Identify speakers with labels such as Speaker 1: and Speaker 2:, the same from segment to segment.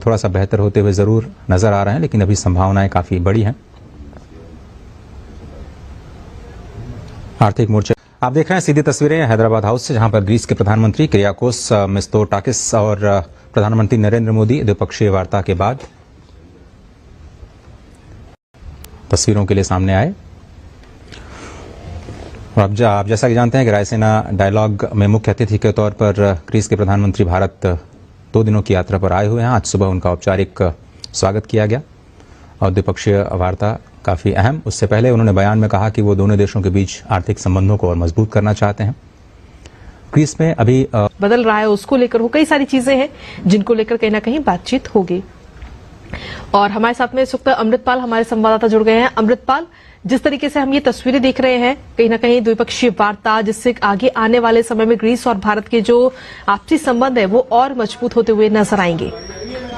Speaker 1: थोड़ा सा बेहतर होते हुए जरूर नजर आ रहे हैं, लेकिन अभी संभावनाएं काफी बड़ी हैं। आर्थिक मोर्चे आप देख रहे हैं सीधी तस्वीरें हैदराबाद हाउस से, जहां पर ग्रीस के प्रधानमंत्री किरियाकोस मित्सोटाकिस और प्रधानमंत्री नरेंद्र मोदी द्विपक्षीय वार्ता के बाद तस्वीरों के लिए सामने आए। और अब आप जैसा कि जानते हैं कि रायसीना डायलॉग में मुख्य अतिथि के तौर पर ग्रीस के प्रधानमंत्री भारत 2 दिनों की यात्रा पर आए हुए हैं। आज सुबह उनका औपचारिक स्वागत किया गया और द्विपक्षीय वार्ता काफी अहम। उससे पहले उन्होंने बयान में कहा कि वो दोनों देशों के बीच आर्थिक संबंधों को और मजबूत करना चाहते हैं। ग्रीस में अभी
Speaker 2: बदल रहा है, उसको लेकर वो कई सारी चीजें हैं जिनको लेकर कहीं ना कहीं बातचीत होगी। और हमारे साथ में इस वक्त अमृतपाल हमारे संवाददाता जुड़ गए हैं। अमृतपाल, जिस तरीके से हम ये तस्वीरें देख रहे हैं, कहीं ना कहीं द्विपक्षीय वार्ता जिससे आगे आने वाले समय में ग्रीस और भारत के जो आपसी संबंध है वो और मजबूत होते हुए नजर आएंगे।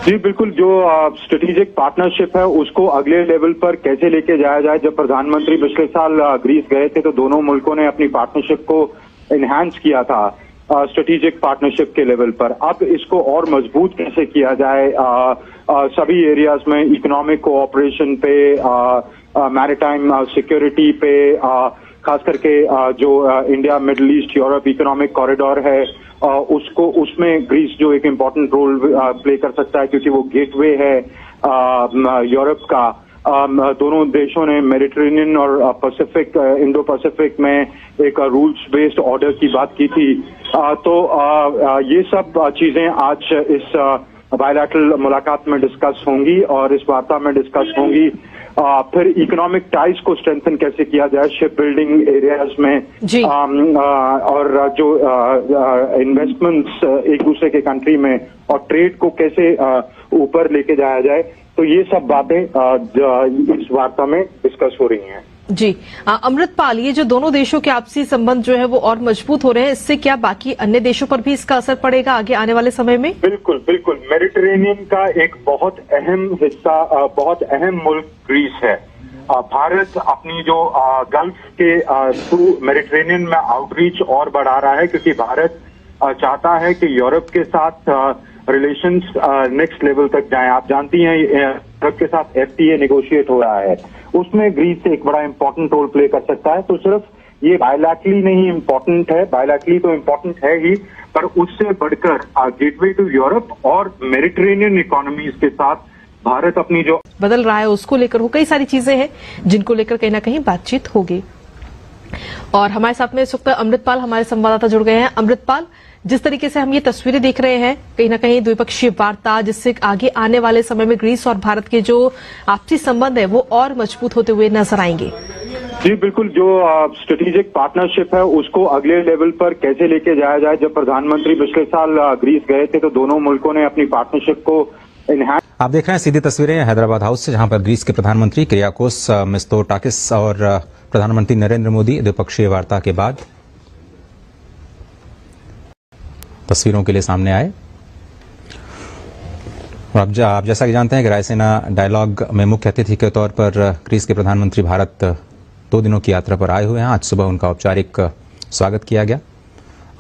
Speaker 3: जी बिल्कुल, जो स्ट्रेटेजिक पार्टनरशिप है उसको अगले लेवल पर कैसे लेके जाया जाए। जब प्रधानमंत्री पिछले साल ग्रीस गए थे तो दोनों मुल्कों ने अपनी पार्टनरशिप को एनहांस किया था स्ट्रेटेजिक पार्टनरशिप के लेवल पर। अब इसको और मजबूत कैसे किया जाए सभी एरियाज में, इकोनॉमिक कोऑपरेशन पे, मैरिटाइम सिक्योरिटी पे, खास करके जो India middle east Europe economic corridor है उसको, उसमें ग्रीस जो एक इम्पोर्टेंट रोल प्ले कर सकता है क्योंकि वो गेटवे है यूरोप का। दोनों देशों ने मेडिटेरेनियन और पैसिफिक इंडो पैसिफिक में एक रूल्स बेस्ड ऑर्डर की बात की थी। तो ये सब चीजें आज इस बायलैटरल मुलाकात में डिस्कस होंगी और इस वार्ता में डिस्कस होंगी। फिर इकोनॉमिक टाइज को स्ट्रेंथन कैसे किया जाए शिप बिल्डिंग एरियाज में, और जो इन्वेस्टमेंट्स एक दूसरे के कंट्री में और ट्रेड को कैसे ऊपर लेके जाया जाए। तो ये सब बातें इस वार्ता में डिस्कस हो रही हैं।
Speaker 2: जी अमृतपाल, ये जो दोनों देशों के आपसी संबंध जो है वो और मजबूत हो रहे हैं, इससे क्या बाकी अन्य देशों पर भी इसका असर पड़ेगा आगे आने वाले समय में? बिल्कुल
Speaker 3: बिल्कुल, मेडिटेरेनियन का एक बहुत अहम हिस्सा, बहुत अहम मुल्क ग्रीस है। भारत अपनी जो गल्फ के थ्रू मेडिटेरेनियन में आउटरीच और बढ़ा रहा है क्योंकि भारत चाहता है कि यूरोप के साथ रिलेशंस नेक्स्ट लेवल तक जाएं। आप जानती हैं यूरोप के साथ FTA नेगोशिएट हो रहा है, उसमें ग्रीस एक बड़ा इंपॉर्टेंट रोल प्ले कर सकता है। तो सिर्फ ये बायलैटरली नहीं इम्पोर्टेंट है, बायलैटरली तो इम्पोर्टेंट है ही, पर उससे बढ़कर गेटवे टू यूरोप और मेडिटेरेनियन इकोनॉमीज के साथ भारत अपनी जो
Speaker 2: बदल रहा है उसको लेकर वो कई सारी चीजें हैं जिनको लेकर कहीं ना कहीं बातचीत होगी। और हमारे साथ में इस वक्त अमृतपाल हमारे संवाददाता जुड़ गए हैं। अमृतपाल, जिस तरीके से हम ये तस्वीरें देख रहे हैं, कहीं ना कहीं द्विपक्षीय वार्ता जिससे आगे आने वाले समय में ग्रीस और भारत के जो आपसी संबंध है वो और मजबूत होते हुए नजर आएंगे।
Speaker 3: जी बिल्कुल, जो स्ट्रेटेजिक पार्टनरशिप है उसको अगले लेवल पर कैसे लेके जाया जाए। जब प्रधानमंत्री पिछले साल ग्रीस गए थे तो दोनों मुल्कों ने अपनी पार्टनरशिप को एनहांस।
Speaker 1: आप देख रहे हैं सीधी तस्वीरें हैदराबाद हाउस से, जहां पर ग्रीस के प्रधानमंत्री किरियाकोस मित्सोटाकिस और प्रधानमंत्री नरेंद्र मोदी द्विपक्षीय वार्ता के बाद तस्वीरों के लिए सामने आए। और अब आप जैसा कि जानते हैं कि रायसीना डायलॉग में मुख्य अतिथि के तौर पर ग्रीस के प्रधानमंत्री भारत 2 दिनों की यात्रा पर आए हुए हैं। आज सुबह उनका औपचारिक स्वागत किया गया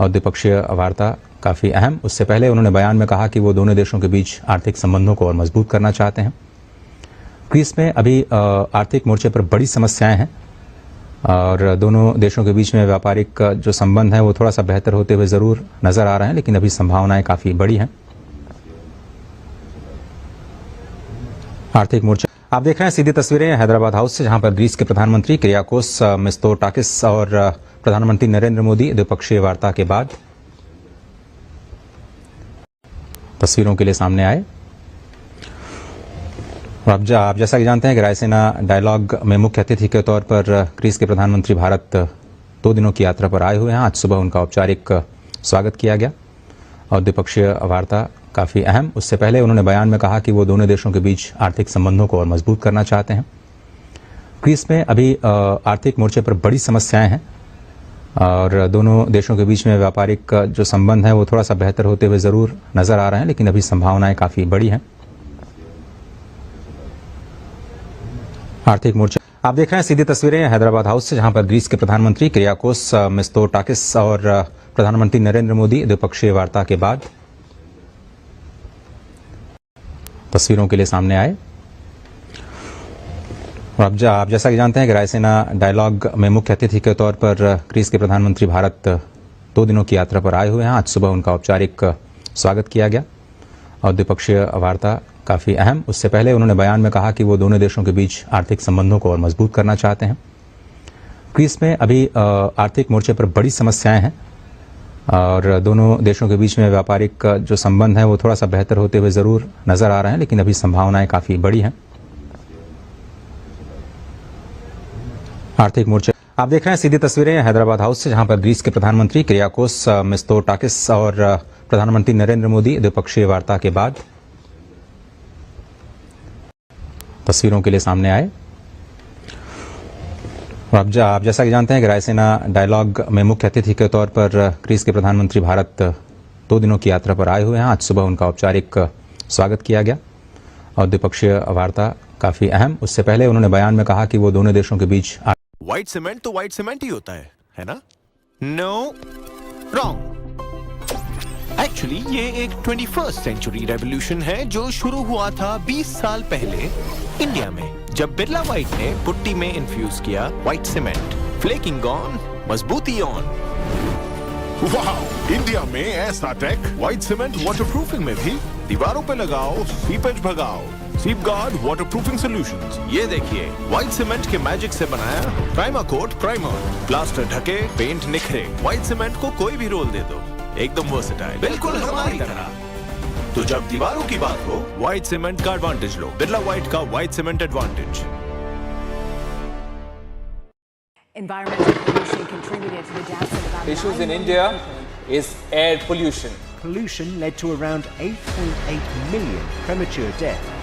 Speaker 1: और द्विपक्षीय वार्ता काफी अहम। उससे पहले उन्होंने बयान में कहा कि वो दोनों देशों के बीच आर्थिक संबंधों को और मजबूत करना चाहते हैं। ग्रीस में अभी आर्थिक मोर्चे पर बड़ी समस्याएं हैं और दोनों देशों के बीच में व्यापारिक जो संबंध है वो थोड़ा सा बेहतर होते हुए जरूर नजर आ रहे हैं, लेकिन अभी संभावनाएं काफी बड़ी हैं। आर्थिक मोर्चा आप देख रहे हैं सीधी तस्वीरें हैदराबाद हाउस से, जहां पर ग्रीस के प्रधानमंत्री किरियाकोस मित्सोटाकिस और प्रधानमंत्री नरेंद्र मोदी द्विपक्षीय वार्ता के बाद तस्वीरों के लिए सामने आए। और अब आप जैसा कि जानते हैं कि रायसीना डायलॉग में मुख्य अतिथि के तौर पर ग्रीस के प्रधानमंत्री भारत 2 दिनों की यात्रा पर आए हुए हैं। आज सुबह उनका औपचारिक स्वागत किया गया और द्विपक्षीय वार्ता काफी अहम। उससे पहले उन्होंने बयान में कहा कि वो दोनों देशों के बीच आर्थिक संबंधों को और मजबूत करना चाहते हैं। ग्रीस में अभी आर्थिक मोर्चे पर बड़ी समस्याएं हैं और दोनों देशों के बीच में व्यापारिक जो संबंध है वो थोड़ा सा बेहतर होते हुए जरूर नजर आ रहे हैं, लेकिन अभी संभावनाएं काफी बड़ी हैं। आर्थिक मोर्चा आप देख रहे हैं सीधी तस्वीरें हैदराबाद हाउस से, जहां पर ग्रीस के प्रधानमंत्री किरियाकोस मित्सोटाकिस और प्रधानमंत्री नरेंद्र मोदी द्विपक्षीय वार्ता के बाद तस्वीरों के लिए सामने आए। और अब आप जैसा कि जानते हैं कि रायसीना डायलॉग में मुख्य अतिथि के तौर पर ग्रीस के प्रधानमंत्री भारत 2 दिनों की यात्रा पर आए हुए हैं। आज सुबह उनका औपचारिक स्वागत किया गया और द्विपक्षीय वार्ता काफ़ी अहम। उससे पहले उन्होंने बयान में कहा कि वो दोनों देशों के बीच आर्थिक संबंधों को और मजबूत करना चाहते हैं। ग्रीस में अभी आर्थिक मोर्चे पर बड़ी समस्याएं हैं और दोनों देशों के बीच में व्यापारिक जो संबंध है वो थोड़ा सा बेहतर होते हुए ज़रूर नज़र आ रहे हैं, लेकिन अभी संभावनाएं काफ़ी बड़ी हैं। आर्थिक मोर्चे आप देख रहे हैं सीधी तस्वीरें हैदराबाद हाउस से, जहां पर ग्रीस के प्रधानमंत्री किरियाकोस मित्सोटाकिस और प्रधानमंत्री नरेंद्र मोदी द्विपक्षीय वार्ता के बाद तस्वीरों के लिए सामने आए। और अब आप जैसा कि जानते हैं कि रायसीना डायलॉग में मुख्य अतिथि के तौर पर ग्रीस के प्रधानमंत्री भारत 2 दिनों की यात्रा पर आए हुए हैं। आज सुबह उनका औपचारिक स्वागत किया गया और द्विपक्षीय वार्ता काफ़ी अहम। उससे पहले उन्होंने बयान में कहा कि वो दोनों देशों के बीच
Speaker 4: व्हाइट सीमेंट तो व्हाइट सीमेंट ही होता है ना? No, wrong. एक्चुअली ये एक 21st सेंचुरी रेवोल्यूशन है जो शुरू हुआ था 20 साल पहले इंडिया में, जब बिरला व्हाइट ने पुट्टी में इन्फ्यूज किया व्हाइट सीमेंट। फ्लेकिंग ऑन, मजबूती ऑन।
Speaker 5: वाह, इंडिया में ऐसा टेक व्हाइट सीमेंट वाटरप्रूफिंग में भी। दीवारों पे लगाओ, सीपेज भगाओ। Seepguard waterproofing solutions.
Speaker 4: ये देखिए, व्हाइट सीमेंट के मैजिक से बनाया प्राइमर कोट प्राइमर। प्लास्टर ढके, पेंट निखरे। व्हाइट सीमेंट को कोई भी रोल दे दो, एकदम वर्सेटाइल, बिल्कुल हमारी तरह। तो जब दीवारों की बात हो, व्हाइट सीमेंट का एडवांटेज लो। बिरला व्हाइट का white cement advantage.
Speaker 6: Environmental pollution contributed to the deaths of about
Speaker 7: Issues
Speaker 6: 9
Speaker 7: in
Speaker 6: million
Speaker 7: India
Speaker 6: people.
Speaker 7: is air pollution.
Speaker 8: Pollution led to around 8.8 million premature deaths.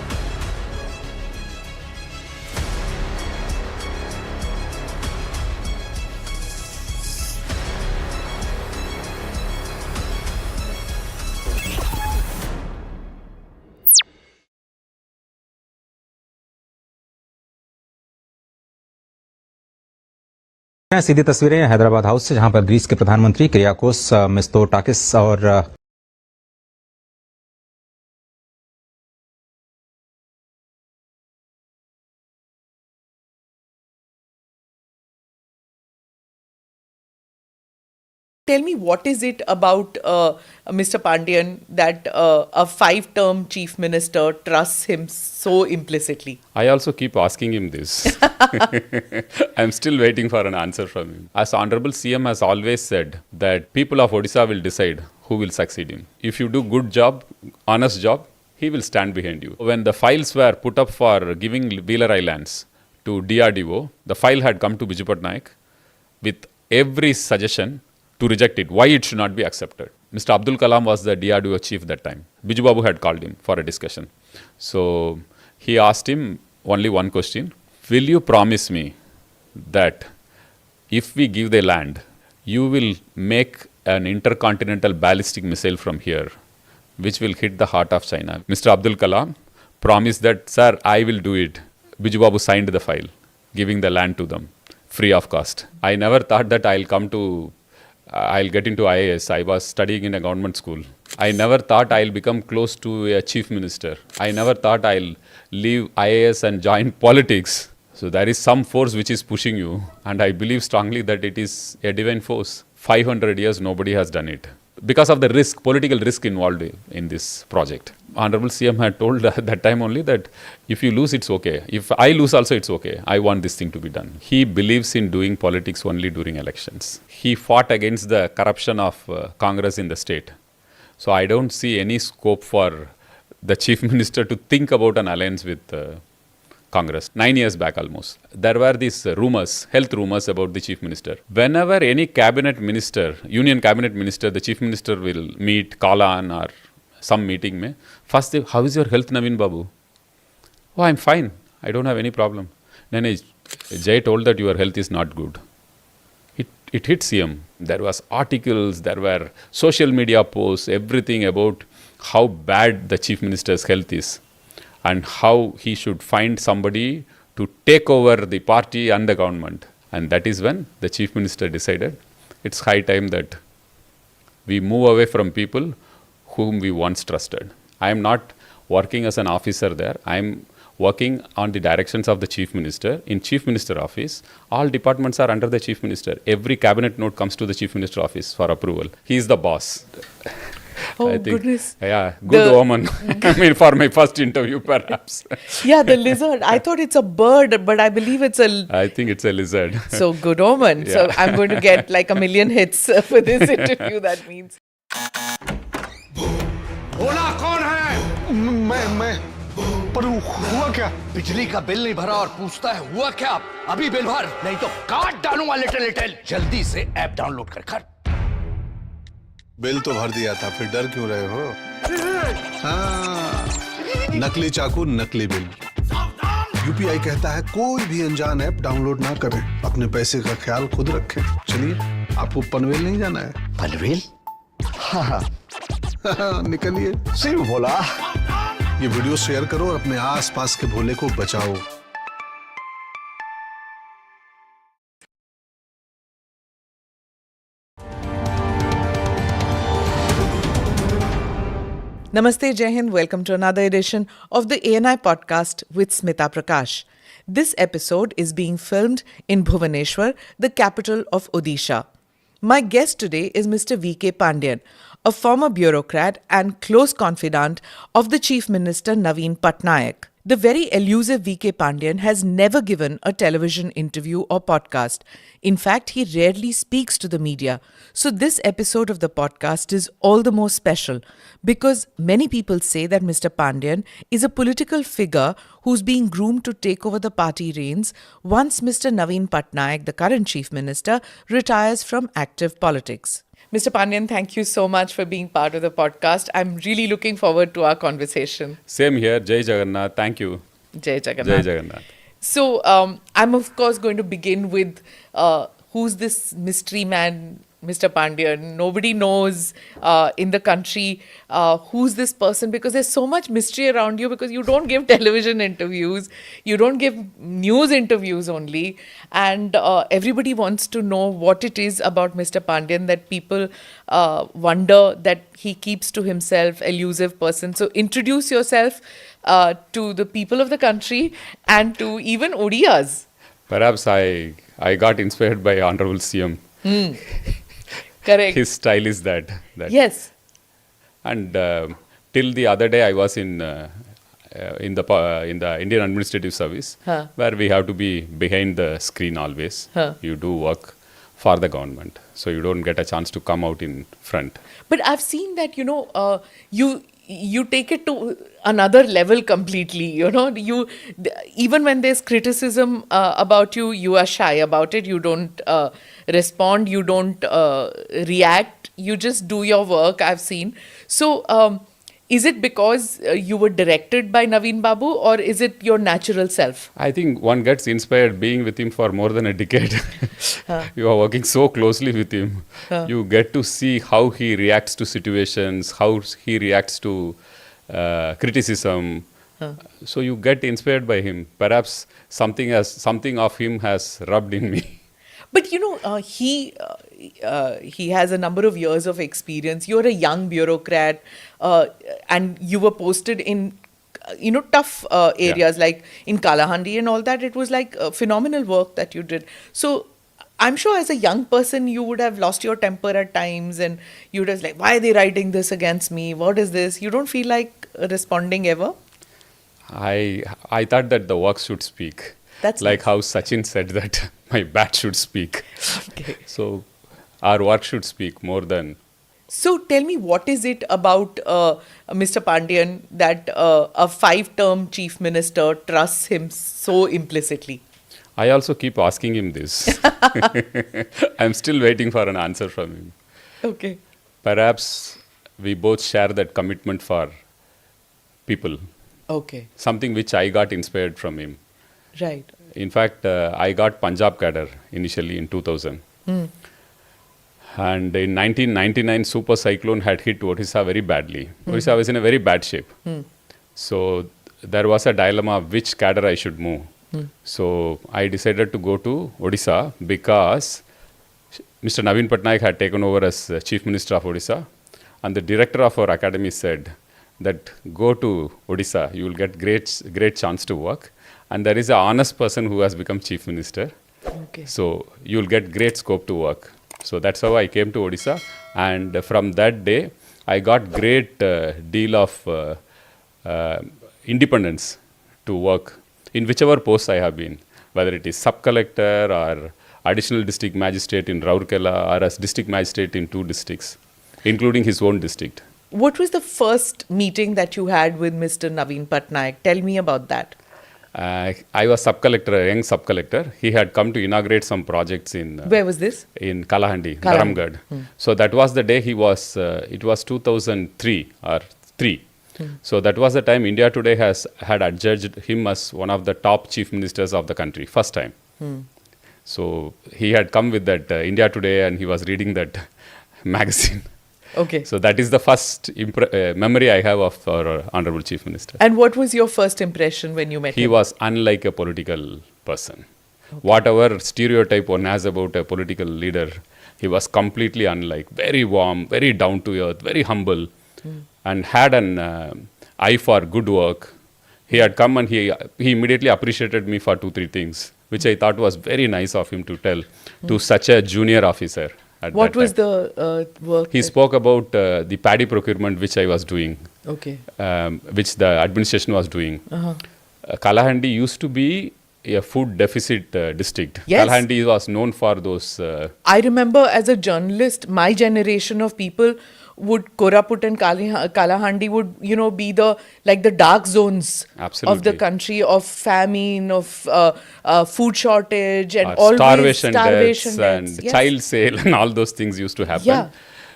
Speaker 1: सीधी तस्वीरें हैदराबाद हाउस से, जहां पर Greece के प्रधानमंत्री Kyriakos Mitsotakis और
Speaker 9: Tell me, what is it about Mr. Pandian that a 5-term chief minister trusts him so implicitly?
Speaker 10: I also keep asking him this. I'm still waiting for an answer from him. As Honorable CM has always said, that people of Odisha will decide who will succeed him. If you do good job, honest job, he will stand behind you. When the files were put up for giving Wheeler Islands to DRDO, the file had come to Biju Patnaik with every suggestion to reject it, why it should not be accepted. Mr. Abdul Kalam was the DRDO chief that time. Biju Babu had called him for a discussion. So he asked him only one question: will you promise me that if we give the land, you will make an intercontinental ballistic missile from here, which will hit the heart of China? Mr. Abdul Kalam promised that, sir, I will do it. Biju Babu signed the file, giving the land to them, free of cost. I never thought that I'll get into IAS. I was studying in a government school. I never thought I'll become close to a chief minister. I never thought I'll leave IAS and join politics. So there is some force which is pushing you, and I believe strongly that it is a divine force. 500 years nobody has done it because of the risk, political risk involved in this project. Honorable CM had told at that time only that if you lose, it's okay. If I lose also, it's okay. I want this thing to be done. He believes in doing politics only during elections. He fought against the corruption of Congress in the state. So I don't see any scope for the chief minister to think about an alliance with Congress. 9 years back almost, there were these rumors, health rumors about the chief minister. Whenever any cabinet minister, union cabinet minister, the chief minister will meet, call on or some meeting mein, first they, how is your health, Naveen Babu? Oh, I'm fine. I don't have any problem. Then Jay told that your health is not good. It hit CM. There was articles, there were social media posts, everything about how bad the chief minister's health is and how he should find somebody to take over the party and the government. And that is when the chief minister decided it's high time that we move away from people whom we once trusted. I am not working as an officer there. I'm working on the directions of the Chief Minister. In Chief Minister office, all departments are under the Chief Minister. Every cabinet note comes to the Chief Minister office for approval. He is the boss.
Speaker 9: Oh, goodness.
Speaker 10: Yeah, good woman. I mean, for my first interview, perhaps.
Speaker 9: Yeah, the lizard. I thought it's a bird, but I believe it's a...
Speaker 10: I think it's a lizard.
Speaker 9: So, good omen.
Speaker 10: Yeah.
Speaker 9: So, I'm going to get like 1 million hits for this interview, that means.
Speaker 7: बोला कौन है? मैं पर हुआ क्या? बिजली का bill नहीं भरा और पूछता है हुआ क्या? अभी बिल भर, नहीं तो काट डालूंगा लिटिल। जल्दी से ऐप डाउनलोड कर।
Speaker 5: बिल तो भर दिया था, फिर डर क्यों रहे हो? हाँ, नकली चाकू, नकली बिल। यूपीआई कहता है कोई भी अनजान ऐप डाउनलोड ना करें, अपने पैसे का ख्याल खुद रखें। चलिए, आपको पनवेल नहीं जाना है।
Speaker 7: पनवेल? हाँ,
Speaker 5: निकलिए।
Speaker 7: सिर्फ बोला।
Speaker 5: ये वीडियो शेयर करो और अपने आसपास के भोले को बचाओ।
Speaker 9: Namaste, Jai Hind. Welcome to another edition of the ANI podcast with Smita Prakash. This episode is being filmed in Bhubaneswar, the capital of Odisha. My guest today is Mr. VK Pandian, a former bureaucrat and close confidant of the Chief Minister Naveen Patnaik. The very elusive VK Pandian has never given a television interview or podcast. In fact, he rarely speaks to the media. So this episode of the podcast is all the more special because many people say that Mr. Pandian is a political figure who's being groomed to take over the party reins once Mr. Naveen Patnaik, the current Chief Minister, retires from active politics. Mr. Pandian, thank you so much for being part of the podcast. I'm really looking forward to our conversation.
Speaker 10: Same here. Jai Jagannath. Thank you.
Speaker 9: Jai Jagannath.
Speaker 10: Jai Jagannath.
Speaker 9: So, I'm of course going to begin with who's this mystery man, Mr. Pandian. Nobody knows in the country who's this person because there's so much mystery around you because you don't give television interviews, you don't give news interviews only, and everybody wants to know what it is about Mr. Pandian that people wonder that he keeps to himself, elusive person. So introduce yourself to the people of the country and to even Odiyas.
Speaker 10: Perhaps I got inspired by Honorable CM.
Speaker 9: Correct.
Speaker 10: His style is that.
Speaker 9: Yes.
Speaker 10: And till the other day, I was in the Indian Administrative Service, where we have to be behind the screen always. You do work for the government, so you don't get a chance to come out in front.
Speaker 9: But I've seen that you take it to another level completely. You even when there's criticism about you, you are shy about it. You don't respond. You don't react. You just do your work. I've seen. So, is it because you were directed by Naveen Babu, or is it your natural self?
Speaker 10: I think one gets inspired being with him for more than a decade. You are working so closely with him. You get to see how he reacts to situations, how he reacts to criticism. So you get inspired by him. Perhaps something of him has rubbed in me.
Speaker 9: But he has a number of years of experience. You're a young bureaucrat, and you were posted in tough areas like in Kalahandi and all that. It was like phenomenal work that you did. So I'm sure as a young person you would have lost your temper at times, and you would have like, why are they writing this against me? What is this? You don't feel like responding ever?
Speaker 10: I thought that the work should speak.
Speaker 9: That's
Speaker 10: like
Speaker 9: nice.
Speaker 10: how Sachin said that my bat should speak.
Speaker 9: Okay.
Speaker 10: So our work should speak more than...
Speaker 9: So tell me, what is it about Mr. Pandian that a 5-term chief minister trusts him so implicitly?
Speaker 10: I also keep asking him this. I'm still waiting for an answer from him.
Speaker 9: Okay.
Speaker 10: Perhaps we both share that commitment for people.
Speaker 9: Okay.
Speaker 10: Something which I got inspired from him.
Speaker 9: Right.
Speaker 10: In fact, I got Punjab cadre initially in 2000. And in 1999, super cyclone had hit Odisha very badly. Odisha was in a very bad shape. So there was a dilemma which cadre I should move. So I decided to go to Odisha because Mr. Naveen Patnaik had taken over as Chief Minister of Odisha, and the director of our academy said, that go to Odisha, you will get great chance to work. And there is an honest person who has become chief minister.
Speaker 9: Okay.
Speaker 10: So you will get great scope to work. So that's how I came to Odisha. And from that day, I got great deal of independence to work in whichever post I have been, whether it is sub-collector or additional district magistrate in Rourkela or as district magistrate in 2 districts, including his own district.
Speaker 9: What was the first meeting that you had with Mr. Naveen Patnaik? Tell me about that.
Speaker 10: I was sub-collector, a young sub-collector. He had come to inaugurate some projects in...
Speaker 9: Where was this?
Speaker 10: In Kalahandi, Dharamgarh. So that was the day he was, it was 2003 or 3. So that was the time India Today had adjudged him as one of the top chief ministers of the country, first time. So he had come with that India Today and he was reading that magazine.
Speaker 9: Okay.
Speaker 10: So that is the first memory I have of our Honorable Chief Minister.
Speaker 9: And what was your first impression when you met him?
Speaker 10: He was unlike a political person. Okay. Whatever stereotype one has about a political leader, he was completely unlike. Very warm, very down to earth, very humble, and had an eye for good work. He had come and he immediately appreciated me for 2-3 things, which I thought was very nice of him to tell to such a junior officer.
Speaker 9: What was the work?
Speaker 10: He spoke about the paddy procurement which I was doing, which the administration was doing. Kalahandi used to be a food deficit district.
Speaker 9: Yes.
Speaker 10: Kalahandi was known for those...
Speaker 9: I remember as a journalist, my generation of people would, Koraput and Kalahandi would, be the dark zones of the country, of famine, of food shortage and all
Speaker 10: starvation
Speaker 9: deaths
Speaker 10: and child sale and all those things used to happen.
Speaker 9: Yeah.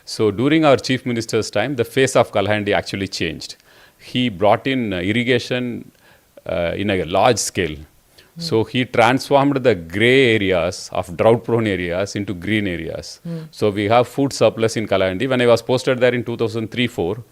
Speaker 10: So during our chief minister's time, the face of Kalahandi actually changed. He brought in irrigation in a large scale. So he transformed the grey areas of drought-prone areas into green areas. So we have food surplus in Kalahandi. When I was posted there in 2003-04,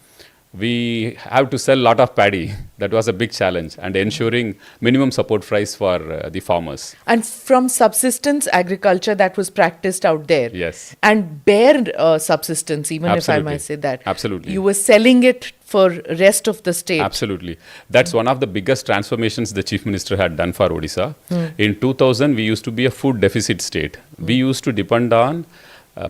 Speaker 10: we have to sell a lot of paddy. That was a big challenge, and ensuring minimum support price for the farmers.
Speaker 9: And from subsistence agriculture that was practiced out there.
Speaker 10: Yes.
Speaker 9: And bare subsistence, even
Speaker 10: Absolutely.
Speaker 9: if I might say that.
Speaker 10: Absolutely.
Speaker 9: You were selling it for rest of the state.
Speaker 10: Absolutely. That's one of the biggest transformations the Chief Minister had done for Odisha. In 2000, we used to be a food deficit state. We used to depend on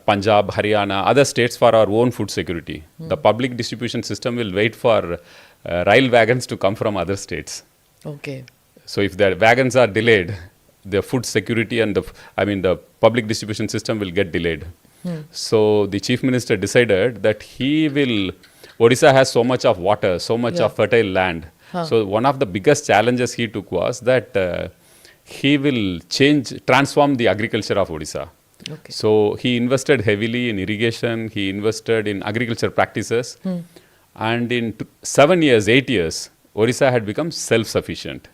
Speaker 10: Punjab, Haryana, other states for our own food security. The public distribution system will wait for rail wagons to come from other states.
Speaker 9: Okay.
Speaker 10: So if the wagons are delayed, the food security and the public distribution system will get delayed. So the Chief Minister decided that Odisha has so much of water, so much of fertile land. So one of the biggest challenges he took was that he will transform the agriculture of Odisha.
Speaker 9: Okay.
Speaker 10: So he invested heavily in irrigation, he invested in agriculture practices, and in 8 years, Odisha had become self-sufficient.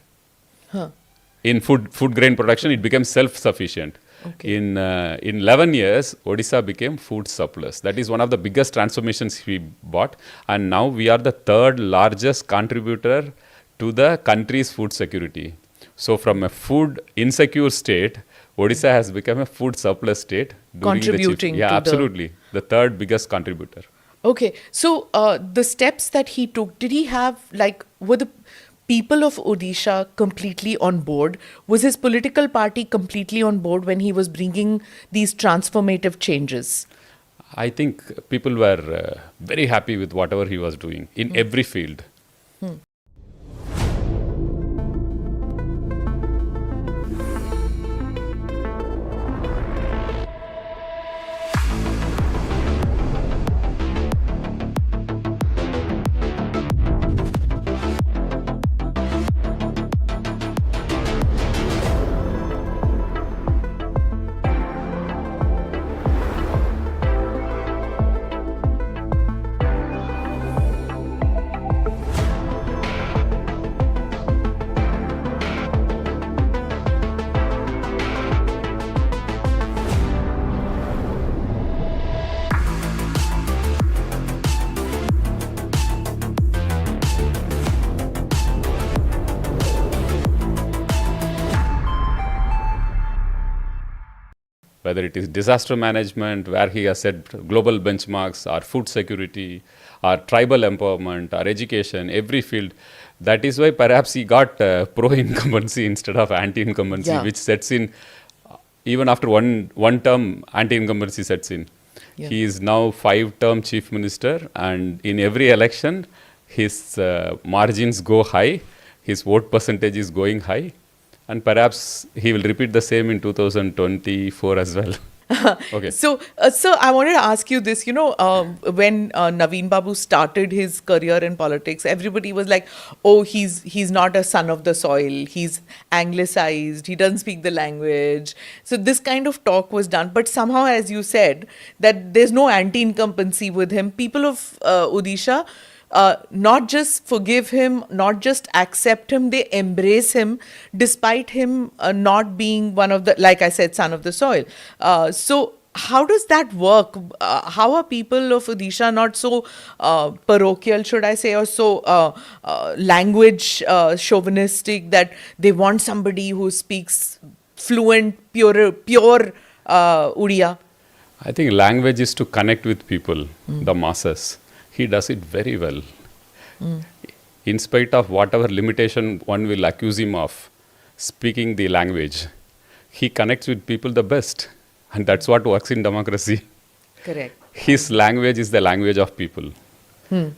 Speaker 10: In food grain production, it became self-sufficient.
Speaker 9: Okay.
Speaker 10: In 11 years, Odisha became food surplus. That is one of the biggest transformations we brought, and now we are the 3rd largest contributor to the country's food security. So from a food insecure state, Odisha has become a food surplus state.
Speaker 9: Contributing to
Speaker 10: absolutely. The 3rd biggest contributor.
Speaker 9: Okay. So the steps that he took, did he have, were the people of Odisha completely on board? Was his political party completely on board when he was bringing these transformative changes?
Speaker 10: I think people were very happy with whatever he was doing in every field. whether it is disaster management, where he has set global benchmarks, or food security, or tribal empowerment, or education, every field. That is why perhaps he got pro-incumbency instead of anti-incumbency, which sets in, even after one term, anti-incumbency sets in. Yeah. He is now 5-term chief minister, and in every election, his margins go high, his vote percentage is going high, and perhaps he will repeat the same in 2024 as well. Okay.
Speaker 9: So I wanted to ask you this, when Naveen Babu started his career in politics, everybody was like, oh, he's not a son of the soil, he's anglicized, he doesn't speak the language. So this kind of talk was done. But somehow, as you said, that there's no anti-incumbency with him. People of Odisha not just forgive him, not just accept him, they embrace him despite him not being one of the, like I said, son of the soil. So how does that work? How are people of Odisha not so parochial, should I say, or so language chauvinistic that they want somebody who speaks fluent, pure Odia?
Speaker 10: I think language is to connect with people, the masses. He does it very well. In spite of whatever limitation one will accuse him of speaking the language, he connects with people the best. And that's what works in democracy.
Speaker 9: Correct.
Speaker 10: His language is the language of people.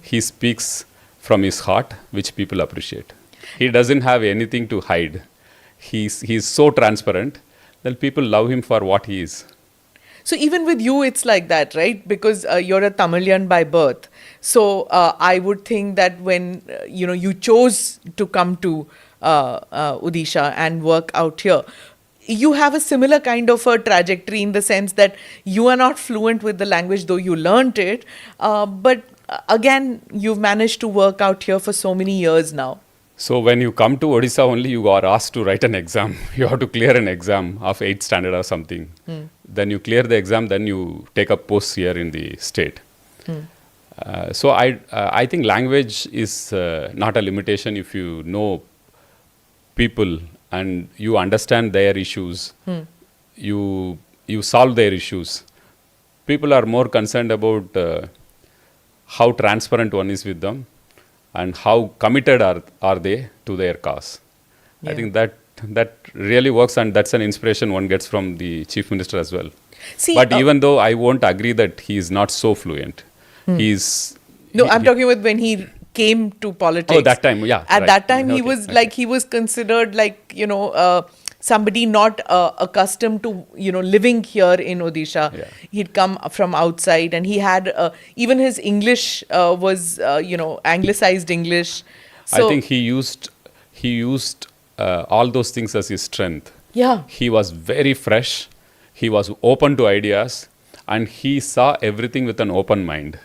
Speaker 10: He speaks from his heart, which people appreciate. He doesn't have anything to hide. He's so transparent that people love him for what he is.
Speaker 9: So even with you, it's like that, right? Because you're a Tamilian by birth. So I would think that when you chose to come to Odisha and work out here, you have a similar kind of a trajectory in the sense that you are not fluent with the language, though you learnt it. But again, you've managed to work out here for so many years now.
Speaker 10: So when you come to Odisha only, you are asked to write an exam. You have to clear an exam of 8th standard or something. Then you clear the exam, then you take up posts here in the state. So I think language is not a limitation if you know people and you understand their issues. You solve their issues. People are more concerned about how transparent one is with them and how committed are they to their cause. I think that really works, and that's an inspiration one gets from the chief minister as well. But even though I won't agree that he is not so fluent, I'm
Speaker 9: talking about when he came to politics.
Speaker 10: Oh, that time, yeah.
Speaker 9: At that time, he was like, he was considered like, somebody not accustomed to, living here in Odisha. Yeah. He'd come from outside, and he had, even his English was, anglicized English. So
Speaker 10: I think he used all those things as his strength.
Speaker 9: Yeah.
Speaker 10: He was very fresh. He was open to ideas, and he saw everything with an open mind,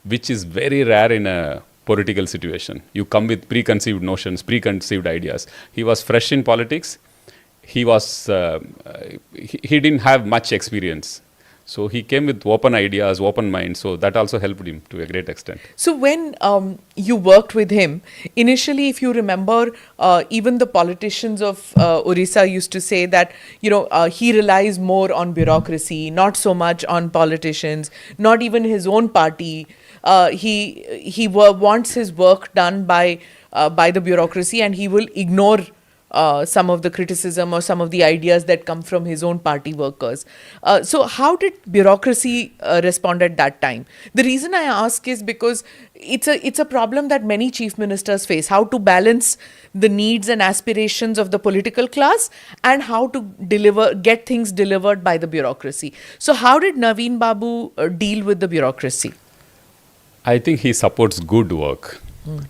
Speaker 10: which is very rare in a political situation. You come with preconceived notions, preconceived ideas. He was fresh in politics. He didn't have much experience. So he came with open ideas, open mind. So that also helped him to a great extent.
Speaker 9: So when you worked with him, initially, if you remember, even the politicians of Odisha used to say that, he relies more on bureaucracy, not so much on politicians, not even his own party. He wants his work done by the bureaucracy, and he will ignore some of the criticism or some of the ideas that come from his own party workers. So how did bureaucracy respond at that time? The reason I ask is because it's a problem that many chief ministers face, how to balance the needs and aspirations of the political class and how to get things delivered by the bureaucracy. So how did Naveen Babu deal with the bureaucracy?
Speaker 10: I think he supports good work,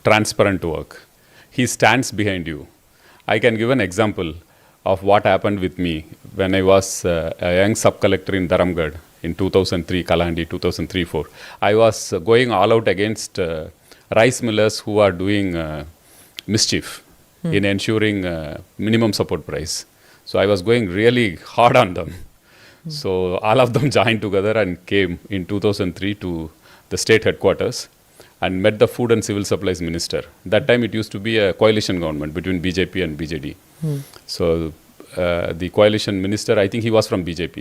Speaker 10: transparent work. He stands behind you. I can give an example of what happened with me when I was a young sub-collector in Dharamgarh in 2003, Kalahandi, 2003-04. I was going all out against rice millers who are doing mischief in ensuring minimum support price. So I was going really hard on them. So all of them joined together and came in 2003 to the state headquarters and met the food and civil supplies minister. That time it used to be a coalition government between BJP and BJD. So the coalition minister, I think he was from BJP.